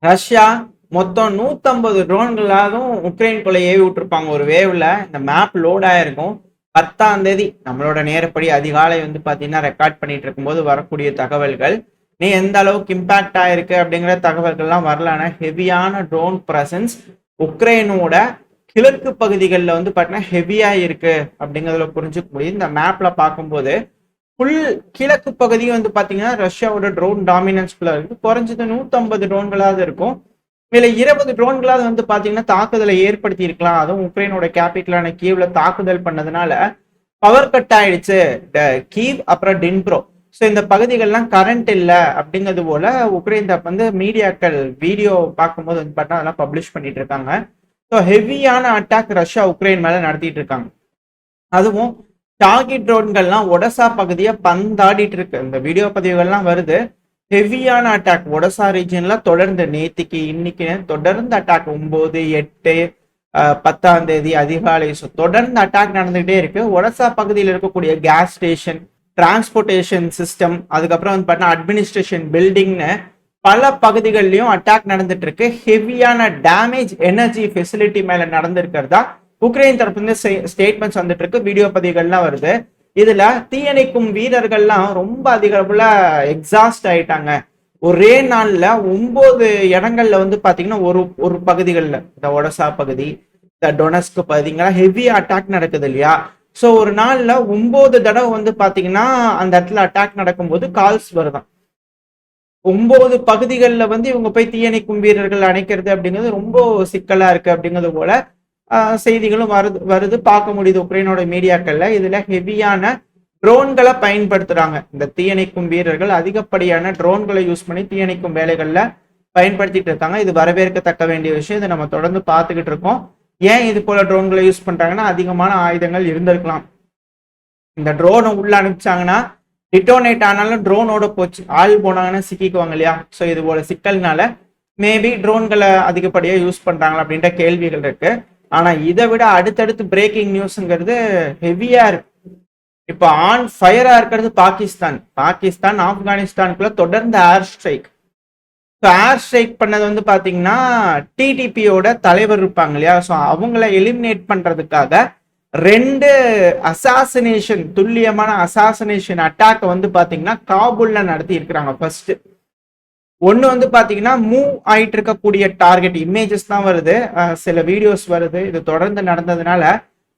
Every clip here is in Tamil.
ரஷ்யா மொத்தம் 150 ட்ரோன்களாலும் உக்ரைனுக்குள்ள ஏவி விட்டுருப்பாங்க ஒரு வேவ்ல. இந்த மேப் லோட் ஆயிருக்கும். 10ஆம் தேதி நம்மளோட நேரப்படி அதிகாலை வந்து பாத்தீங்கன்னா ரெக்கார்ட் பண்ணிட்டு இருக்கும்போது வரக்கூடிய தகவல்கள் நீ எந்த அளவுக்கு இம்பாக்ட் ஆயிருக்கு அப்படிங்கிற தகவல்கள்லாம் வரலான ஹெவியான ட்ரோன் பிரசன்ஸ் உக்ரைனோட கிழக்கு பகுதிகளில் வந்து பார்த்தீங்கன்னா ஹெவியா இருக்கு அப்படிங்கிறதுல புரிஞ்சுக்க முடியும். இந்த மேப்ல பார்க்கும்போது ஃபுல் கிழக்கு பகுதியும் வந்து பாத்தீங்கன்னா ரஷ்யாவோட ட்ரோன் டாமினன்ஸ்குள்ள இருக்கு. குறைஞ்சது 150 ட்ரோன்களாவது இருக்கும். இதுல 20 ட்ரோன்களாவது வந்து பாத்தீங்கன்னா தாக்குதலை ஏற்படுத்தி இருக்கலாம். அதுவும் உக்ரைனோட கேபிட்டலான கீவ்ல தாக்குதல் பண்ணதுனால பவர் கட் ஆயிடுச்சு கீவ் அப்புறம் டின்ப்ரோ. ஸோ இந்த பகுதிகள்லாம் கரண்ட் இல்லை அப்படிங்கிறது போல உக்ரைன் தரப்பு வந்து மீடியாக்கள் வீடியோ பார்க்கும்போது வந்து பார்த்தா அதெல்லாம் பப்ளிஷ் பண்ணிட்டு இருக்காங்க. ஸோ ஹெவியான அட்டாக் ரஷ்யா உக்ரைன் மேல நடத்திட்டு இருக்காங்க. அதுவும் டார்கெட் ட்ரோன்கள்லாம் ஒடசா பகுதியை பந்தாடிட்டு இருக்கு. இந்த வீடியோ பதிவுகள்லாம் வருது. ஹெவியான அட்டாக் ஒடசா ரீஜன்ல தொடர்ந்து நேத்திக்கு இன்னைக்கு தொடர்ந்து அட்டாக் 9, 8, 10ஆம் தேதி அதிகாலை தொடர்ந்து அட்டாக் நடந்துகிட்டே இருக்கு. ஒடசா பகுதியில் இருக்கக்கூடிய கேஸ் ஸ்டேஷன், டிரான்ஸ்போர்டேஷன் சிஸ்டம், அதுக்கப்புறம் வந்து பார்த்தீங்கன்னா அட்மினிஸ்ட்ரேஷன் பில்டிங்னு பல பகுதிகளிலும் அட்டாக் நடந்துட்டு இருக்கு. ஹெவியான டேமேஜ் எனர்ஜி ஃபெசிலிட்டி மேல நடந்திருக்கிறதா உக்ரைன் தரப்புல ஸ்டேட்மெண்ட்ஸ் வந்துட்டு இருக்கு. வீடியோ பதிவுகள்லாம் வருது. இதுல தீயணைக்கும் வீரர்கள்லாம் ரொம்ப அதிக அளவுல எக்ஸாஸ்ட் ஆயிட்டாங்க. ஒரே நாள்ல 9 இடங்கள்ல வந்து பாத்தீங்கன்னா ஒரு ஒரு பகுதிகளில் இந்த ஒடசா பகுதி, இந்த டொனஸ்க் பகுதிங்கெல்லாம் ஹெவி அட்டாக் நடக்குது இல்லையா. ஸோ ஒரு நாள்ல 9 தடவை வந்து பாத்தீங்கன்னா அந்த இடத்துல அட்டாக் நடக்கும்போது கால்ஸ் வருதான். 9 பகுதிகளில் வந்து இவங்க போய் தீயணைக்கும் வீரர்கள் அணைக்கிறது அப்படிங்கிறது ரொம்ப சிக்கலா இருக்கு அப்படிங்கிறது போல செய்திகளும் வருது பார்க்க முடியுது உக்ரைனோட மீடியாக்கள்ல. இதுல ஹெவியான ட்ரோன்களை பயன்படுத்துறாங்க. இந்த தீயணைக்கும் வீரர்கள் அதிகப்படியான ட்ரோன்களை யூஸ் பண்ணி தீயணைக்கும் வேலைகள்ல பயன்படுத்திட்டு இருக்காங்க. இது வரவேற்கத்தக்க வேண்டிய விஷயம். இதை நம்ம தொடர்ந்து பார்த்துக்கிட்டு இருக்கோம். ஏன் இது போல ட்ரோன்களை யூஸ் பண்றாங்கன்னா அதிகமான ஆயுதங்கள் இருந்திருக்கலாம். இந்த ட்ரோனை உள்ள அனுப்பிச்சாங்கன்னா டிட்டோனேட் ஆனாலும் ட்ரோனோட போச்சு, ஆள் போனாங்கன்னா சிக்கிக்குவாங்க இல்லையா. ஸோ இது போல சிக்கல்னால மேபி ட்ரோன்களை அதிகப்படியா யூஸ் பண்றாங்களா அப்படின்ற கேள்விகள் இருக்கு. ஆனா இதை விட அடுத்தடுத்து பிரேக்கிங் நியூஸ்ங்கிறது ஹெவியா இருக்கு. இப்போ ஆன் ஃபயரா இருக்கிறது பாகிஸ்தான் ஆப்கானிஸ்தானுக்குள்ள தொடர்ந்து ஏர் ஸ்ட்ரைக். ஏர் ஸ்ட்ரைக் பண்ணது வந்து பாத்தீங்கன்னா டிடிபியோட தலைவர் இருப்பாங்க இல்லையா. ஸோ அவங்கள எலிமினேட் பண்றதுக்காக 2 அசாசினேஷன், துல்லியமான அசாசினேஷன் அட்டாக் வந்து பாத்தீங்கன்னா காபூல்ல நடத்தி இருக்கிறாங்க. ஃபர்ஸ்ட் ஒன்னு வந்து பாத்தீங்கன்னா மூவ் ஆயிட்டு இருக்கக்கூடிய டார்கெட் இமேஜஸ் தான் வருது, சில வீடியோஸ் வருது. இது தொடர்ந்து நடந்ததுனால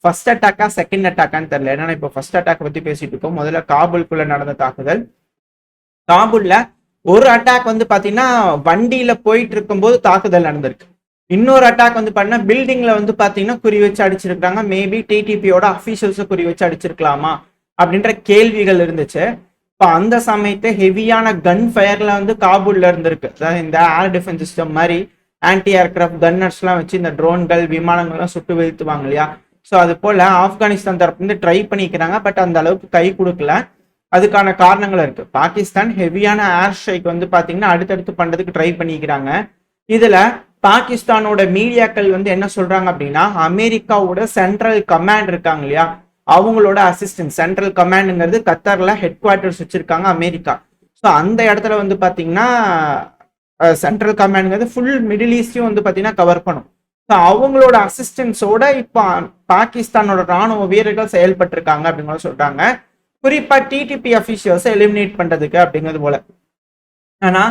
ஃபர்ஸ்ட் அட்டாக்கா செகண்ட் அட்டாக்கான்னு தெரியல. ஏன்னா இப்போ ஃபர்ஸ்ட் அட்டாக் பத்தி பேசிட்டு இருக்கோம். முதல்ல காபூலுக்குள்ள நடந்த தாக்குதல். காபூல்ல ஒரு அட்டாக் வந்து பாத்தீங்கன்னா வண்டியில போயிட்டு இருக்கும்போது தாக்குதல் நடந்திருக்கு. இன்னொரு அட்டாக் வந்து பாத்தீங்கன்னா பில்டிங்ல வந்து பாத்தீங்கன்னா குறி வச்சு அடிச்சிருக்காங்க. மேபி டிடிபியோட அபிஷியல்ஸை குறி வச்சு அடிச்சிருக்கலாமா அப்படின்ற கேள்விகள் இருந்துச்சு. இப்போ அந்த சமயத்தை ஹெவியான கன் ஃபயர்ல வந்து காபூல்ல இருந்திருக்கு. அதாவது இந்த ஏர் டிஃபென்ஸ் சிஸ்டம் மாதிரி ஆன்டி ஏர்கிராஃப்ட் கன்னர்ஸ்லாம் வச்சு இந்த ட்ரோன்கள் விமானங்கள்லாம் சுட்டு வீழ்த்துவாங்க இல்லையா. ஸோ அது போல ஆப்கானிஸ்தான் தரப்பு வந்து ட்ரை பண்ணிக்கிறாங்க. பட் அந்த அளவுக்கு கை கொடுக்கல. அதுக்கான காரணங்கள் இருக்கு. பாகிஸ்தான் ஹெவியான ஏர் ஸ்ட்ரைக் வந்து பாத்தீங்கன்னா அடுத்தடுத்து பண்றதுக்கு ட்ரை பண்ணிக்கிறாங்க. இதுல பாகிஸ்தானோட மீடியாக்கள் வந்து என்ன சொல்றாங்க அப்படின்னா அமெரிக்காவோட சென்ட்ரல் கமாண்ட் இருக்காங்க இல்லையா, அவங்களோட அசிஸ்டன்ட். சென்ட்ரல் கமாண்டுங்கிறது கத்தார்ல ஹெட் குவார்டர்ஸ் வச்சிருக்காங்க அமெரிக்கா. ஸோ அந்த இடத்துல வந்து பாத்தீங்கன்னா சென்ட்ரல் கமாண்டுங்கிறது ஃபுல் மிடில் ஈஸ்டையும் வந்து பாத்தீங்கன்னா கவர் பண்ணும். ஸோ அவங்களோட அசிஸ்டன்ஸோட இப்போ பாகிஸ்தானோட ராணுவ வீரர்கள் செயல்பட்டு இருக்காங்க அப்படிங்கிற சொல்றாங்க. குறிப்பா டிடிபி அபிஷியல்ஸை எலிமினேட் பண்றதுக்கு அப்படிங்கிறது போல. ஆனா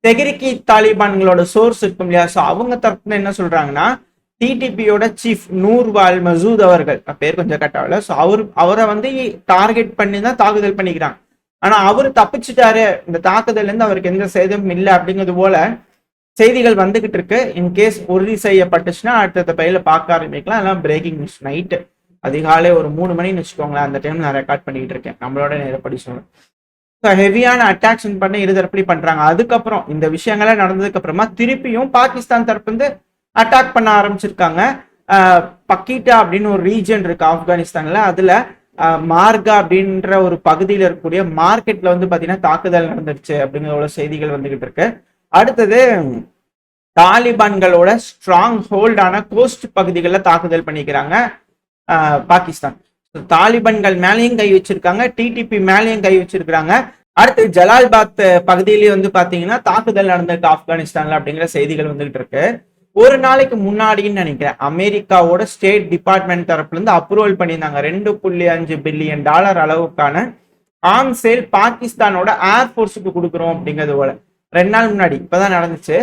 தெஹ்ரிக் தாலிபான்களோட சோர்ஸ் இருக்கும் இல்லையா. ஸோ அவங்க தரப்புல என்ன சொல்றாங்கன்னா டிடிபியோட சீஃப் நூர்வால் மசூத் அவர்கள், பேர் கொஞ்சம் கட்டாவில். ஸோ அவரை வந்து டார்கெட் பண்ணி தான் தாக்குதல் பண்ணிக்கிறாங்க. ஆனா அவரு தப்பிச்சுட்டாரு, இந்த தாக்குதல் இருந்து அவருக்கு எந்த சேதமும் இல்லை அப்படிங்கிறது போல செய்திகள் வந்துகிட்டு இருக்கு. இன்கேஸ் உறுதி செய்யப்பட்டுச்சுன்னா அடுத்த பையில பார்க்க ஆரம்பிக்கலாம். அதெல்லாம் பிரேக்கிங் நியூஸ். நைட்டு அதிகாலை ஒரு 3 மணின்னு வச்சுக்கோங்களேன். அந்த டைம் நான் ரெக்கார்ட் பண்ணிட்டு இருக்கேன் நம்மளோட நேரப்படி சொல்றேன். ஹெவியான அட்டாக்ஸ் பண்ண இருதரப்புலையும் பண்றாங்க. அதுக்கப்புறம் இந்த விஷயங்கள்லாம் நடந்ததுக்கு அப்புறமா திருப்பியும் பாகிஸ்தான் தரப்பு வந்து அட்டாக் பண்ண ஆரம்பிச்சிருக்காங்க. பக்கீட்டா அப்படின்னு ஒரு ரீஜன் இருக்கு ஆப்கானிஸ்தான்ல. அதுல மார்கா அப்படின்ற ஒரு பகுதியில் இருக்கக்கூடிய மார்க்கெட்ல வந்து பாத்தீங்கன்னா தாக்குதல் நடந்துருச்சு அப்படிங்கிற செய்திகள் வந்துகிட்டு இருக்கு. அடுத்தது தாலிபான்களோட ஸ்ட்ராங் ஹோல்டான கோஸ்ட் பகுதிகளில் தாக்குதல் பண்ணிக்கிறாங்க பாகிஸ்தான். தாலிபான்கள் மேலேயும் கை வச்சிருக்காங்க, டிடிபி மேலேயும் கை வச்சிருக்காங்க. அடுத்து ஜலால்பாத் பகுதியிலேயே வந்து பாத்தீங்கன்னா தாக்குதல் நடந்திருக்கு ஆப்கானிஸ்தான்ல அப்படிங்கிற செய்திகள் வந்துகிட்டு இருக்கு. ஒரு நாளைக்கு முன்னாடின்னு நினைக்கிறேன் அமெரிக்காவோட ஸ்டேட் டிபார்ட்மெண்ட் தரப்புல இருந்து அப்ரூவல் பண்ணியிருந்தாங்க $2.5 பில்லியன் அளவுக்கான ஆர்ம்சேல் பாகிஸ்தானோட ஏர்போர்ஸுக்கு கொடுக்குறோம் அப்படிங்கிறது போல 2 நாள் முன்னாடி இப்பதான் நடந்துச்சு.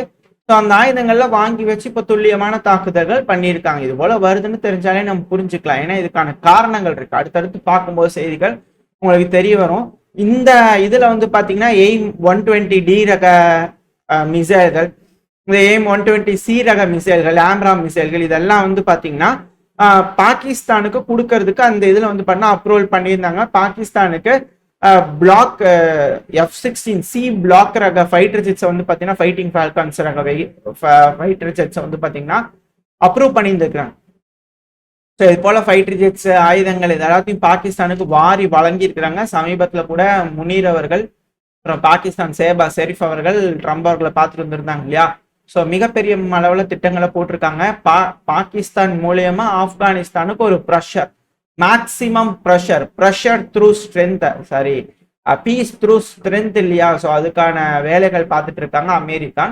ஸோ அந்த ஆயுதங்கள்ல வாங்கி வச்சு இப்போ துல்லியமான தாக்குதல்கள் பண்ணியிருக்காங்க. இது போல வருதுன்னு தெரிஞ்சாலே நம்ம புரிஞ்சுக்கலாம். ஏன்னா இதுக்கான காரணங்கள் இருக்கு. அடுத்தடுத்து பார்க்கும்போது செய்திகள் உங்களுக்கு தெரிய வரும். இந்த இதுல வந்து பாத்தீங்கன்னா AIM-120D ரக மிசைல்கள், இந்த AIM-120C ரக மிசைல்கள், ஆம்ராம் மிசைல்கள் இதெல்லாம் வந்து பாத்தீங்கன்னா பாகிஸ்தானுக்கு கொடுக்கறதுக்கு அந்த இதுல வந்து பண்ண அப்ரூவல் பண்ணியிருந்தாங்க. பாகிஸ்தானுக்கு பிளாக் F-16C பிளாக் ரக ஃபைட்டர் ஜெட்ஸை வந்து பாத்தீங்கன்னா ஃபைட்டிங் ஃபால்கான்ஸ் ரக ஃபைட்டர் ஜெட்ஸை வந்து பாத்தீங்கன்னா அப்ரூவ் பண்ணியிருந்துருக்காங்க. ஸோ இது போல ஃபைட்டர் ஜெட்ஸ் ஆயுதங்கள் இது எல்லாத்தையும் பாகிஸ்தானுக்கு வாரி வழங்கி இருக்கிறாங்க. சமீபத்துல கூட முனீர் அவர்கள் அப்புறம் பாகிஸ்தான் ஷெரீப் அவர்கள் ட்ரம்ப் அவர்களை பார்த்துட்டு வந்திருந்தாங்க இல்லையா. ஸோ மிகப்பெரிய அளவுல திட்டங்களை போட்டிருக்காங்க. பாகிஸ்தான் மூலியமா ஆப்கானிஸ்தானுக்கு ஒரு pressure, maximum pressure through strength, sorry peace through strength இல்லையா. ஸோ அதுக்கான வேலைகள் பார்த்துட்டு இருக்காங்க அமெரிக்கா.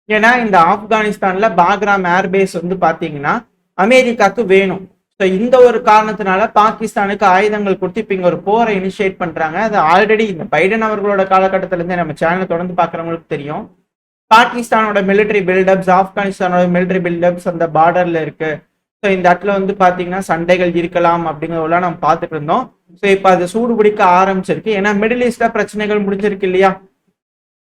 ஏன்னா இந்த ஆப்கானிஸ்தான்ல பாக்ராம் ஏர்பேஸ் வந்து பாத்தீங்கன்னா அமெரிக்காவுக்கு வேணும். ஸோ இந்த ஒரு காரணத்தினால பாகிஸ்தானுக்கு ஆயுதங்கள் கொடுத்து இப்போ இங்க ஒரு போரை இனிஷியேட் பண்றாங்க. அது ஆல்ரெடி இந்த பைடன் அவர்களோட காலகட்டத்தில இருந்தே நம்ம சேனலை தொடர்ந்து பாக்குறவங்களுக்கு தெரியும். பாகிஸ்தானோட மிலிட்டரி பில்டப்ஸ், ஆப்கானிஸ்தானோட மிலிட்டரி பில்டப்ஸ் அந்த பார்டர்ல இருக்கு. ஸோ இந்த இடத்துல வந்து பாத்தீங்கன்னா சண்டைகள் இருக்கலாம் அப்படிங்கிறதெல்லாம் நம்ம பார்த்துட்டு இருந்தோம். ஸோ இப்போ அது சூடு பிடிக்க ஆரம்பிச்சிருக்கு. ஏன்னா மிடில் ஈஸ்ட்ல பிரச்சனைகள் முடிஞ்சிருக்கு இல்லையா.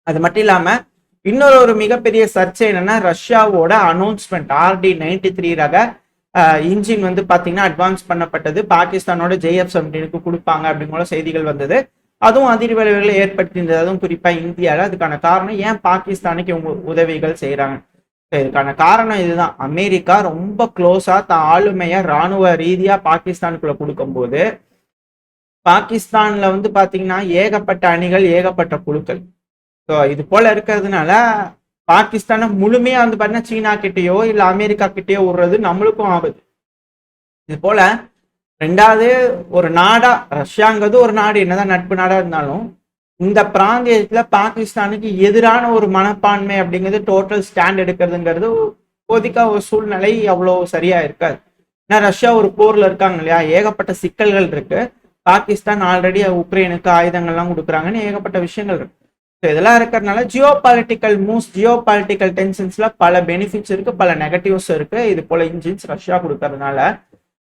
அது மட்டும் இல்லாம இன்னொரு மிகப்பெரிய சர்ச்சை என்னன்னா ரஷ்யாவோட அனௌன்ஸ்மெண்ட் RD-93 ரக இன்ஜின் வந்து பாத்தீங்கன்னா அட்வான்ஸ் பண்ணப்பட்டது. பாகிஸ்தானோட JF-17க்கு கொடுப்பாங்க அப்படிங்கிற செய்திகள் வந்தது. அதுவும் அதிர்வலைகளை ஏற்படுத்தியிருந்தது. அதுவும் குறிப்பா இந்தியாவில். அதுக்கான காரணம் ஏன் பாகிஸ்தானுக்கு இவங்க உதவிகள் செய்யறாங்க. இதுக்கான காரணம் இதுதான். அமெரிக்கா ரொம்ப க்ளோஸா தான் ஆளுமைய ராணுவ ரீதியா பாகிஸ்தானுக்குள்ள கொடுக்கும் போது பாகிஸ்தான்ல வந்து பாத்தீங்கன்னா ஏகப்பட்ட அணிகள், ஏகப்பட்ட குழுக்கள். ஸோ இது போல இருக்கிறதுனால பாகிஸ்தானை முழுமையா வந்து பாத்தீங்கன்னா சீனா கிட்டேயோ இல்ல அமெரிக்கா கிட்டேயோ விடுறது நம்மளுக்கும் ஆபத்து. இது போல ரெண்டாவது ஒரு நாடா, ரஷ்யாங்கிறது ஒரு நாடு, என்னதான் நட்பு நாடா இருந்தாலும் இந்த பிராந்தியத்துல பாகிஸ்தானுக்கு எதிரான ஒரு மனப்பான்மை அப்படிங்கிறது டோட்டல் ஸ்டாண்ட் எடுக்கிறதுங்கிறது இப்போதைக்கு ஒரு சூழ்நிலை அவ்வளவு சரியா இருக்காது. ஏன்னா ரஷ்யா ஒரு போர்ல இருக்காங்க இல்லையா, ஏகப்பட்ட சிக்கல்கள் இருக்கு. பாகிஸ்தான் ஆல்ரெடி உக்ரைனுக்கு ஆயுதங்கள்லாம் கொடுக்குறாங்கன்னு ஏகப்பட்ட விஷயங்கள் இருக்கு. இதெல்லாம் இருக்கிறதுனால geopolitical moves, geopolitical டென்ஷன்ஸ்ல பல பெனிஃபிட்ஸ் இருக்கு, பல நெகட்டிவ்ஸ் இருக்கு. இது போல இன்ஜின்ஸ் ரஷ்யா கொடுக்கறதுனால.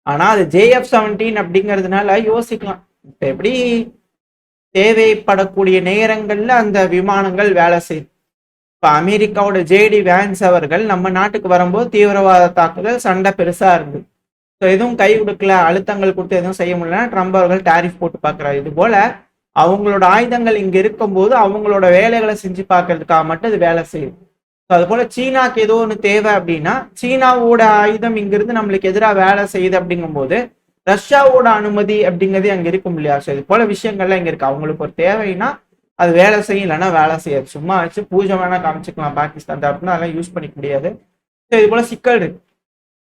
ஆனா அது JF-17 அப்படிங்கிறதுனால யோசிக்கலாம். இப்ப எப்படி தேவைப்படக்கூடிய நேரங்கள்ல அந்த விமானங்கள் வேலை செய்யும். இப்ப அமெரிக்காவோட JD வேன்ஸ் அவர்கள் நம்ம நாட்டுக்கு வரும்போது தீவிரவாத தாக்குதல் சண்டை பெருசா இருந்தது. ஸோ எதுவும் கை கொடுக்கல, அழுத்தங்கள் கொடுத்து எதுவும் செய்ய முடியலன்னா ட்ரம்ப் அவர்கள் டாரிஃப் போட்டு பார்க்குறாரு. இது போல அவங்களோட ஆயுதங்கள் இங்க இருக்கும்போது அவங்களோட வேலைகளை செஞ்சு பார்க்கறதுக்காக மட்டும் அது வேலை செய்யும். அது போல சீனாக்கு ஏதோ ஒன்று தேவை அப்படின்னா சீனாவோட ஆயுதம் இங்கிருந்து நம்மளுக்கு எதிராக வேலை செய்யுது அப்படிங்கும் போது ரஷ்யாவோட அனுமதி அப்படிங்கிறது அங்க இருக்கும் இல்லையா. ஸோ இது போல விஷயங்கள்லாம் இங்க இருக்கு. அவங்களுக்கு ஒரு தேவைன்னா அது வேலை செய்யும், இல்லைன்னா வேலை செய்யாது. சும்மா வச்சு பூஜை வேணா காமிச்சுக்கலாம் பாகிஸ்தான் தரப்புனா, அதெல்லாம் யூஸ் பண்ணிக்க முடியாது. ஸோ இது போல சிக்கல் இருக்கு.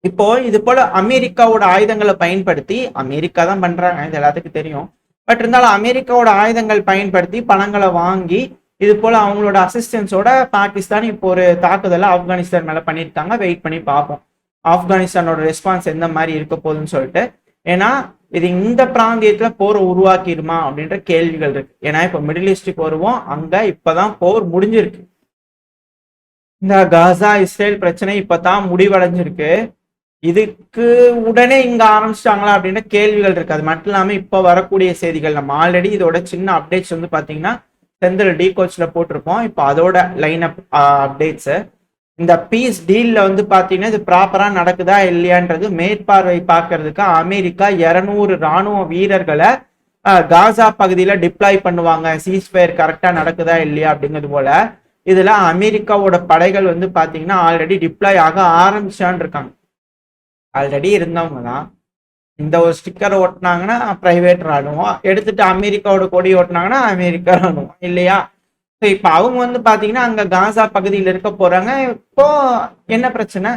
இப்போ இது போல அமெரிக்காவோட ஆயுதங்களை பயன்படுத்தி, அமெரிக்கா தான் பண்றாங்க, இது எல்லாத்துக்கும் தெரியும். பட் இருந்தாலும் அமெரிக்காவோட ஆயுதங்கள் பயன்படுத்தி பணங்களை வாங்கி இது போல அவங்களோட அசிஸ்டன்ஸோட பாகிஸ்தான் இப்போ ஒரு தாக்குதலை ஆப்கானிஸ்தான் மேல பண்ணியிருக்காங்க. வெயிட் பண்ணி பார்ப்போம் ஆப்கானிஸ்தானோட ரெஸ்பான்ஸ் எந்த மாதிரி இருக்க போகுதுன்னு சொல்லிட்டு. ஏன்னா இது இந்த பிராந்தியத்துல போரை உருவாக்கிடுமா அப்படின்ற கேள்விகள் இருக்கு. ஏன்னா இப்ப மிடில் ஈஸ்டுக்கு வருவோம், அங்க இப்பதான் போர் முடிஞ்சிருக்கு. இந்த காசா இஸ்ரேல் பிரச்சனை இப்பதான் முடிவடைஞ்சிருக்கு. இதுக்கு உடனே இங்க ஆரம்பிச்சிட்டாங்களா அப்படின்ற கேள்விகள் இருக்கு. அது மட்டும் இல்லாம இப்ப வரக்கூடிய செய்திகள் நம்ம ஆல்ரெடி இதோட சின்ன அப்டேட்ஸ் வந்து பாத்தீங்கன்னா செந்தில் டிகோச்ல போட்டிருப்போம். இப்போ அதோட லைன் அப் அப்டேட்ஸ், இந்த பீஸ் டீல்ல வந்து பாத்தீங்கன்னா இது ப்ராப்பரா நடக்குதா இல்லையான்றது மேற்பார்வை பார்க்கறதுக்கு அமெரிக்கா 200 ராணுவ வீரர்களை காசா பகுதியில டிப்ளாய் பண்ணுவாங்க. சீஸ்ஃபயர் கரெக்டா நடக்குதா இல்லையா அப்படிங்கிறது போல. இதுல அமெரிக்காவோட படைகள் வந்து பாத்தீங்கன்னா ஆல்ரெடி டிப்ளாய் ஆக ஆரம்பிச்சான் இருக்காங்க. ஆல்ரெடி இருந்தவங்க தான். இந்த ஒரு ஸ்டிக்கர் ஓட்டினாங்கன்னா பிரைவேட் ராணுவம், எடுத்துட்டு அமெரிக்காவோட கொடி ஓட்டினாங்கன்னா அமெரிக்கா ராணுவம் இல்லையா. ஸோ இப்போ அவங்க வந்து பாத்தீங்கன்னா அங்க காசா பகுதியில் இருக்க போறாங்க. இப்போ என்ன பிரச்சனை,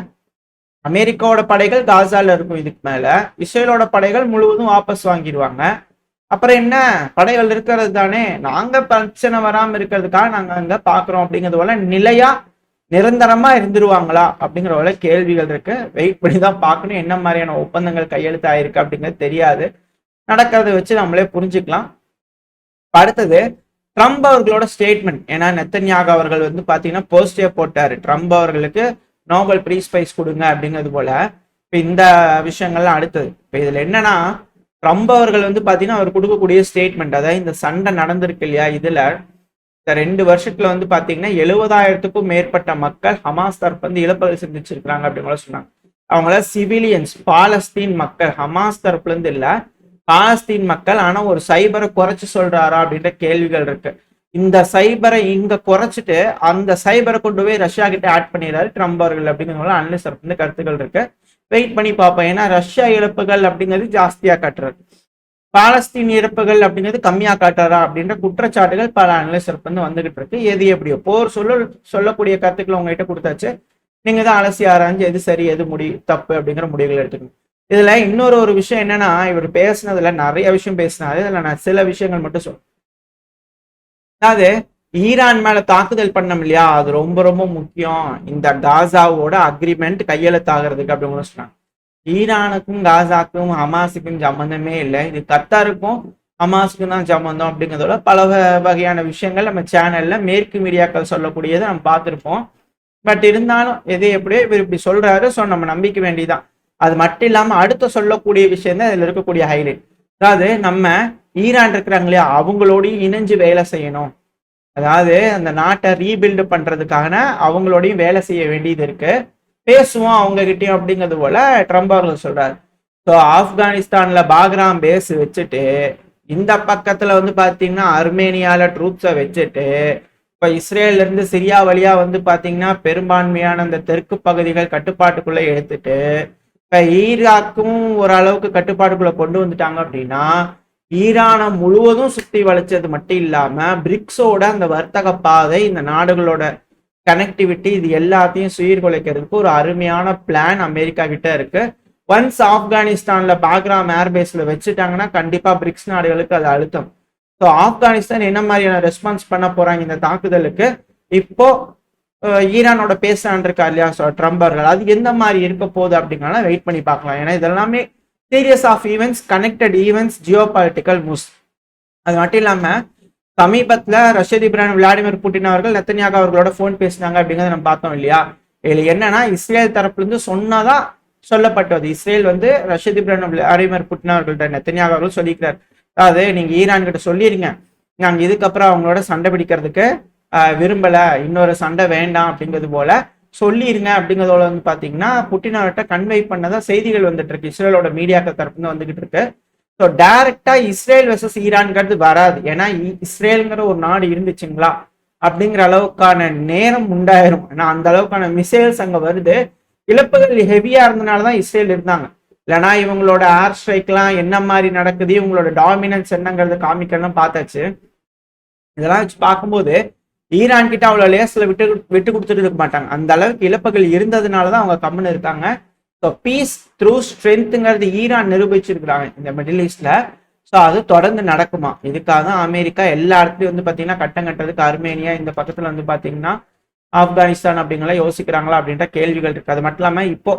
அமெரிக்காவோட படைகள் காசால இருக்கும். இதுக்கு மேல இஸ்ரேலோட படைகள் முழுவதும் வாபஸ் வாங்கிடுவாங்க. அப்புறம் என்ன, படைகள் இருக்கிறது தானே, நாங்க பிரச்சனை வராம இருக்கிறதுக்காக நாங்க அங்க பாக்குறோம் அப்படிங்கிறது போல நிலையா நிரந்தரமா இருந்துருவாங்களா அப்படிங்கிற போல கேள்விகள் இருக்கு. வெயிட் பண்ணி தான் பார்க்கணும் என்ன மாதிரியான ஒப்பந்தங்கள் கையெழுத்து ஆயிருக்கு அப்படிங்கிறது தெரியாது. நடக்கிறத வச்சு நம்மளே புரிஞ்சுக்கலாம். அடுத்தது ட்ரம்ப் அவர்களோட ஸ்டேட்மெண்ட். ஏன்னா நெத்தன்யாகு அவர்கள் வந்து பாத்தீங்கன்னா போஸ்டே போட்டாரு, ட்ரம்ப் அவர்களுக்கு நோபல் பீஸ் பிரைஸ் கொடுங்க அப்படிங்கிறது போல. இப்ப இந்த விஷயங்கள்லாம் அடுத்தது. இப்ப இதுல என்னன்னா, ட்ரம்ப் அவர்கள் வந்து பாத்தீங்கன்னா அவர் கொடுக்கக்கூடிய ஸ்டேட்மெண்ட், அதாவது இந்த சண்டை நடந்திருக்கு இல்லையா, இதுல இந்த 2 வருஷத்துல வந்து பாத்தீங்கன்னா 70,000க்கும் மேற்பட்ட மக்கள் ஹமாஸ் தரப்பு வந்து இழப்புகள் சந்திச்சிருக்காங்க அப்படின்னு சொன்னாங்க. அவங்கள சிவிலியன்ஸ், பாலஸ்தீன் மக்கள், ஹமாஸ் தரப்புல இருந்து இல்ல, பாலஸ்தீன் மக்கள். ஆனா ஒரு சைபரை குறைச்சு சொல்றாரா அப்படின்ற கேள்விகள் இருக்கு. இந்த சைபரை இங்க குறைச்சிட்டு அந்த சைபரை கொண்டு போய் ரஷ்யா கிட்ட ஆட் பண்ணிடுறாரு ட்ரம்ப் அவர்கள் அப்படிங்கிறவங்க அனலிஸ்ட் வந்து கருத்துக்கள் இருக்கு. வெயிட் பண்ணி பார்ப்போம். ஏன்னா ரஷ்யா இழப்புகள் அப்படிங்கிறது ஜாஸ்தியா காட்டுறாரு, பாலஸ்தீன் இறப்புகள் அப்படிங்கிறது கம்மியா காட்டுறா அப்படின்ற குற்றச்சாட்டுகள் பல அனலிஸ்ட் வந்து வந்துகிட்டு இருக்கு. எது எப்படியோ போர் சொல்லக்கூடிய கருத்துக்களை உங்ககிட்ட கொடுத்தாச்சு, நீங்க தான் அலசி ஆராய்ஞ்சு எது சரி எது தப்பு அப்படிங்கிற முடிவுகள் எடுத்துக்கணும். இதுல இன்னொரு விஷயம் என்னன்னா, இவர் பேசினதுல நிறைய விஷயம் பேசினாரு, இதுல நான் சில விஷயங்கள் மட்டும் சொல்றேன். அதாவது ஈரான் மேல தாக்குதல் பண்ணோம் இல்லையா, அது ரொம்ப ரொம்ப முக்கியம் இந்த காசாவோட அக்ரிமெண்ட் கையெழுத்தாகிறதுக்கு அப்படின்னு சொன்னாங்க. ஈரானுக்கும் காசாக்கும் ஹமாஸுக்கும் சம்பந்தமே இல்லை, இது கத்தாருக்கும் ஹமாஸுக்கும் தான் சம்பந்தம் அப்படிங்கிறதோட பல வகையான விஷயங்கள் நம்ம சேனல்ல மேற்கு மீடியாக்கள் சொல்லக்கூடியதை நம்ம பார்த்துருப்போம். பட் இருந்தாலும் எது எப்படியோ இவர் இப்படி சொல்றாரு, ஸோ நம்ம நம்பிக்க வேண்டியதான். அது மட்டும் இல்லாம அடுத்த சொல்லக்கூடிய விஷயம் தான் இதுல இருக்கக்கூடிய ஹைலைட். அதாவது நம்ம ஈரான் இருக்கிறாங்க இல்லையா, அவங்களோடையும் இணைஞ்சு வேலை செய்யணும். அதாவது அந்த நாட்டை ரீபில்டு பண்றதுக்கான அவங்களோடையும் வேலை செய்ய வேண்டியது இருக்கு, பேசுவோம் அவங்க கிட்டயும் அப்படிங்கிறது போல ட்ரம்ப் அவர்கள் சொல்றாரு. ஸோ ஆப்கானிஸ்தான்ல பாக்ராம் பேஸ் வச்சுட்டு, இந்த பக்கத்துல வந்து பாத்தீங்கன்னா அர்மேனியால ட்ரூப்ஸை வச்சுட்டு, இப்ப இஸ்ரேல்ல இருந்து சிரியா வழியா வந்து பாத்தீங்கன்னா பெரும்பான்மையான அந்த தெற்கு பகுதிகள் கட்டுப்பாட்டுக்குள்ள எடுத்துட்டு, இப்ப ஈராக்கும் ஓரளவுக்கு கட்டுப்பாட்டுக்குள்ள கொண்டு வந்துட்டாங்க அப்படின்னா, ஈரானை முழுவதும் சுத்தி வளைச்சது மட்டும் இல்லாம பிரிக்ஸோட அந்த வர்த்தக பாதை, இந்த நாடுகளோட கனெக்டிவிட்டி, இது எல்லாத்தையும் சீர்குலைக்கிறதுக்கு ஒரு அருமையான பிளான் அமெரிக்கா கிட்ட இருக்கு. ஒன்ஸ் ஆப்கானிஸ்தான்ல பாக்ராம் ஏர்பேஸ்ல வச்சுட்டாங்கன்னா கண்டிப்பா பிரிக்ஸ் நாடுகளுக்கு அது அழுத்தம். ஸோ ஆப்கானிஸ்தான் என்ன மாதிரியான ரெஸ்பான்ஸ் பண்ண போறாங்க இந்த தாக்குதலுக்கு, இப்போ ஈரானோட பேசுறான் இருக்கா இல்லையா ட்ரம்ப் அவர்கள், அது எந்த மாதிரி இருக்க போகுது அப்படிங்கிறத வெயிட் பண்ணி பார்க்கலாம். ஏன்னா இதெல்லாமே series of events, connected events, geopolitical moves. அது மட்டும் இல்லாம சமீபத்துல ரஷ்ய அதிபர் விளாடிமிர் புட்டின் அவர்கள் நெத்தன்யாகு அவர்களோட போன் பேசினாங்க அப்படிங்கிறத நம்ம பார்த்தோம் இல்லையா. இதுல என்னன்னா, இஸ்ரேல் தரப்புல இருந்து சொன்னதா சொல்லப்பட்டது. இஸ்ரேல் வந்து ரஷ்ய அதிபர் விளாடிமிர் புட்டின் அவர்கள்ட்ட நெத்தன்யாகு அவர்கள் சொல்லிக்கிறார், அதாவது நீங்க ஈரான் கிட்ட சொல்லிருங்க, நாங்க இதுக்கப்புறம் அவங்களோட சண்டை பிடிக்கிறதுக்கு விரும்பல, இன்னொரு சண்டை வேண்டாம் அப்படிங்கிறது போல சொல்லிருங்க அப்படிங்கிறதோட வந்து பாத்தீங்கன்னா புட்டின் அவர்கிட்ட கன்வே பண்ணதா செய்திகள் வந்துட்டு இருக்கு, இஸ்ரேலோட மீடியாக்கள் தரப்புன்னு வந்துகிட்டு இருக்கு. ஸோ டைரக்டா இஸ்ரேல் வெர்சஸ் ஈரான்ங்கிறது வராது. ஏன்னா இஸ்ரேலுங்கிற ஒரு நாடு இருந்துச்சுங்களா அப்படிங்கிற அளவுக்கான நேரம் உண்டாயிரும். ஏன்னா அந்த அளவுக்கான மிசைல்ஸ் அங்க வருது. இழப்புகள் ஹெவியா இருந்தனாலதான் இஸ்ரேல் இருந்தாங்க, இல்லைன்னா இவங்களோட ஏர் ஸ்ட்ரைக்லாம் என்ன மாதிரி நடக்குது, இவங்களோட டாமினன்ஸ் என்னங்கிறத காமிக்கலாம் பார்த்தாச்சு. இதெல்லாம் வச்சு பார்க்கும்போது ஈரான் கிட்ட அவ்வளவு லேஸ்ல விட்டு கொடுத்துட்டு இருக்க மாட்டாங்க. அந்த அளவுக்கு இழப்புகள் இருந்ததுனாலதான் அவங்க கம்முன்னு இருக்காங்க. ஸோ பீஸ் த்ரூ ஸ்ட்ரென்த்ங்கிறது ஈரான் நிரூபிச்சிருக்கிறாங்க இந்த மிடில் ஈஸ்ட்ல. ஸோ அது தொடர்ந்து நடக்குமா, இதுக்காக தான் அமெரிக்கா எல்லா இடத்துலயும் வந்து பாத்தீங்கன்னா கட்டம் கட்டுறதுக்கு அர்மேனியா இந்த பக்கத்துல வந்து பாத்தீங்கன்னா ஆப்கானிஸ்தான் அப்படிங்கலாம் யோசிக்கிறாங்களா அப்படின்ற கேள்விகள் இருக்கு. அது மட்டும் இல்லாம இப்போ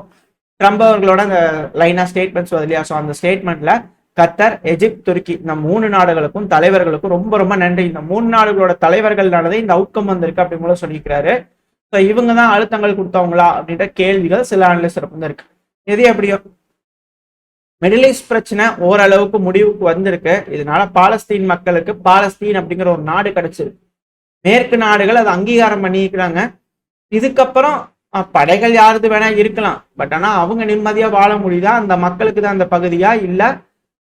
ட்ரம்ப் அவர்களோட அந்த லைனா ஸ்டேட்மெண்ட்ஸ் வருது இல்லையா, ஸோ அந்த ஸ்டேட்மெண்ட்ல கத்தர், எஜிப்த், துருக்கி இந்த 3 நாடுகளுக்கும் தலைவர்களுக்கும் ரொம்ப ரொம்ப நன்றி, இந்த 3 நாடுகளோட தலைவர்கள்னாலதே இந்த அவுட்கம் வந்திருக்கு அப்படின்னு சொல்லியிருக்கிறாரு. ஸோ இவங்க தான் அழுத்தங்கள் கொடுத்தவங்களா அப்படின்ற கேள்விகள் சில அனலிஸ்ட் வந்து இருக்கு. எது எப்படியோ மிடில் ஈஸ்ட் பிரச்சனை ஓரளவுக்கு முடிவுக்கு வந்திருக்கு. இதனால பாலஸ்தீன் மக்களுக்கு பாலஸ்தீன் அப்படிங்கிற ஒரு நாடு கிடைச்சிருக்கு. மேற்கு நாடுகள் அதை அங்கீகாரம் பண்ணிக்கிறாங்க. இதுக்கப்புறம் படைகள் யாருது வேணா இருக்கலாம், பட் ஆனா அவங்க நிம்மதியா வாழ முடியுதா, அந்த மக்களுக்கு தான் அந்த பகுதியா, இல்ல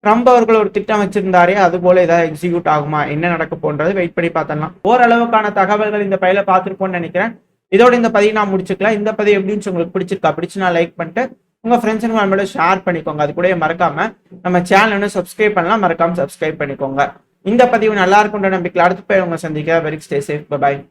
ட்ரம்ப் அவர்கள் ஒரு திட்டம் வச்சிருந்தாரே அது போல ஏதாவது எக்ஸிக்யூட் ஆகுமா, என்ன நடக்க போன்றது வெயிட் பண்ணி பார்த்தலாம். ஓரளவுக்கான தகவல்கள் இந்த பையில பார்த்துருப்போம்னு நினைக்கிறேன். இதோட இந்த பதிவு நான் முடிச்சுக்கலாம். இந்த பதிவு எப்படின்னு உங்களுக்கு பிடிச்சிருக்கா, பிடிச்சுனா லைக் பண்ணிட்டு உங்க ஃப்ரெண்ட்ஸ் அண்ட் ஃபேமிலியோட ஷேர் பண்ணிக்கோங்க. அது கூட மறக்காம நம்ம சேனல் சப்ஸ்கிரைப் பண்ணலாம், மறக்காம சப்ஸ்கிரைப் பண்ணிக்கோங்க. இந்த பதிவு நல்லா இருக்குன்ற நம்பிக்கையில் அடுத்து போய் உங்க சந்திக்க. Very stay safe, by.